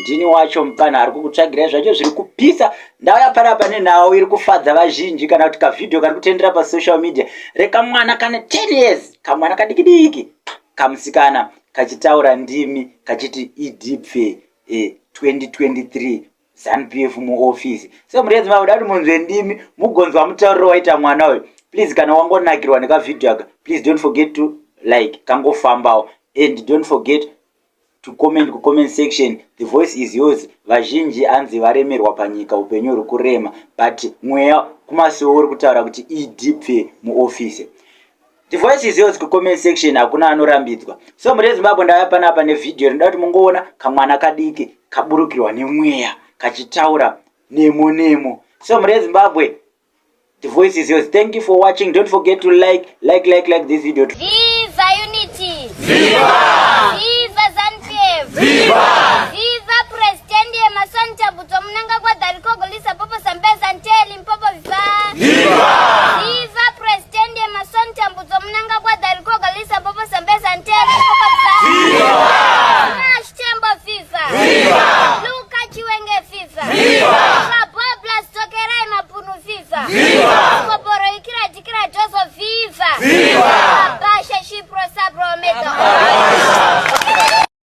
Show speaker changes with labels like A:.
A: ndini wacho mupana ari kukutsvagira zvacho zviri kupisa. Ndauya panapa nenhau iri kufadza vazhinji kana kuti kavidhio kari kutendera pasocial media rekamwana kana 10 years, kamwana kadiki kamusikana kachitaura ndimi kachiti idipfe 2023 Zanu PF muoffice. So murezi mavo dati munzwe ndimi mugonzwa mutauriro waita mwana uyu. Please kana wangonakirwa nekavidhio aka, please don't forget to like kangofambawo, and don't forget to comment ku comment section. The voice is yours. Vazhinji anzi varemerwa panyika, upenyu huri kurema, but mweya kumasowe uri kutaura kuti idipfe muoffice. The voice is yours ku comment section, hakuna anorambidzwa. So murezi mabo ndauya panapa nevidhio rinoda kuti mungoona kamwana kadiki kaburukirwa nemweya kachitaura nemo. So murezi Zimbabwe, the voice is yours. Thank you for watching. Don't forget to like this video.
B: Viva Unity!
C: Viva!
B: Viva Zanu PF!
C: Viva!
B: Viva President Masonta Buto Mnanga kwa Dariko Golisa Popo Sambeza Nteli Mpopo Viva!
C: Viva!
B: Viva President Masonta Buto Mnanga kwa Dariko Golisa Popo Sambeza Nteli Mpopo Viva!
C: Viva!
B: Nash Tembo Viva!
C: Viva!
B: Luka Chiwenge Viva!
C: Viva!
B: Babla Stokerai Mapunu Viva!
C: Viva!
B: Koporo Ikira Jikira Joso Viva!
C: Viva!